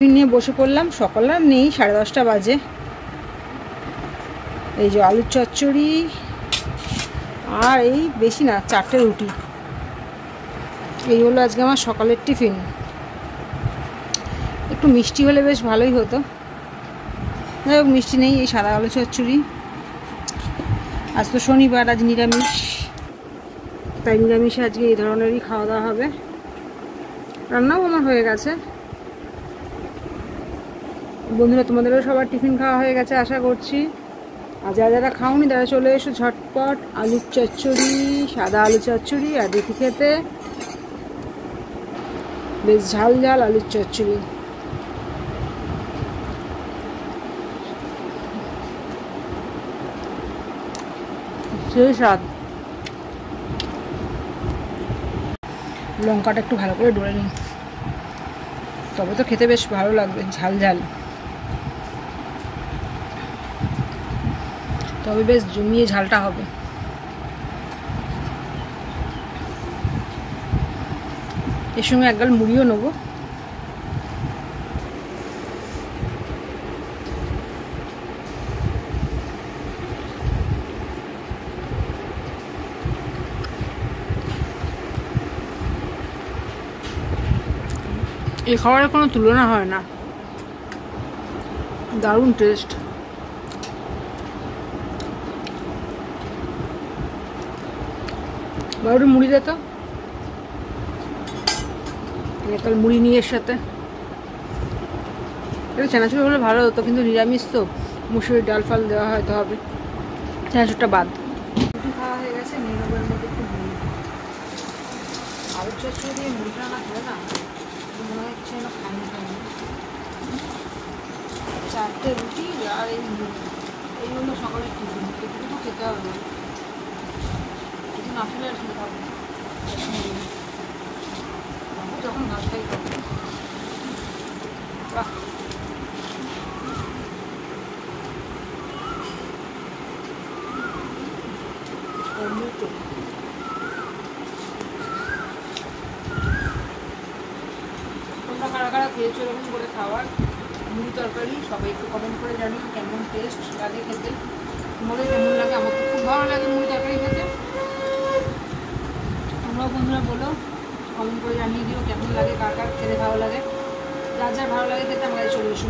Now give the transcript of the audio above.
নিয়ে বসে পড়লাম। সকাল আর নেই, 10:30 বাজে। এই যে আলুর চচ্চড়ি আর এই বেশি না 4টে রুটি, এই হলো আজকে আমার সকালের টিফিন। একটু মিষ্টি হলে বেশ ভালোই হতো, যাই হোক মিষ্টি নেই, এই সাদা আলু চচ্চড়ি। আজ তো শনিবার, আজ নিরামিষ, তাই নিরামিষে আজকে এই ধরনেরই খাওয়া দাওয়া হবে। রান্নাও আমার হয়ে গেছে। বন্ধুরা, তোমাদেরও সবার টিফিন খাওয়া হয়ে গেছে আশা করছি। আর যারা যারা খাওনি তারা চলে এসো ঝটপট আলুর চচ্চড়ি, সাদা আলু চচ্চড়ি আর রুটি খেতে। বেশ ঝাল ঝাল আলুর চচ্চড়ি, সেই স্বাদ। লঙ্কাটা একটু ভালো করে ডলে নিই, তবে তো খেতে বেশ ভালো লাগবে, ঝাল ঝাল। তবে বেশ জমিয়ে ঝালটা হবে। এর সঙ্গে এক গাল মুড়িও নেবো। এই খাবারের কোনো তুলনা হয় না, দারুণ টেস্ট। একটু মুড়ি দে তো, কাল মুড়ি নিয়ে এর সাথে একটু চানাচুর হলে ভালো হতো, কিন্তু নিরামিষ তো, মুসুরির ডাল ফাল দেওয়া হয়তো হবে, চানাচুরটা বাদ। রুটি খাওয়া হয়ে গেছে, নিয়ে নেবো এর মধ্যে একটু মুড়ি। আলুর চচ্চড়ি দিয়ে মুড়িটা না খেলে না মনে হচ্ছে যেন খাইনি। 4টে রুটি আর এই মুড়ি, এই হলো সকালের টিফিন। এটুকু খেতে হবে, না খেলে আর খেতে হবে যখন ভাত খাই। বাহ, তোমরা কারা কারা খেয়েছো এরকম করে খাবার মুড়ি তরকারি? সবাই একটু কমেন্ট করে জানিও কেমন টেস্ট লাগে খেতে, তোমাদের কেমন লাগে। আমার তো খুব ভালো লাগে মুড়ি তরকারি খেতে। তোমরাও বন্ধুরা বলো, কমেন্ট করে জানিয়ে দিও কেমন লাগে, কার কার খেতে ভালো লাগে। যার যার ভালো লাগে খেতে আমার কাছে চলে এসো।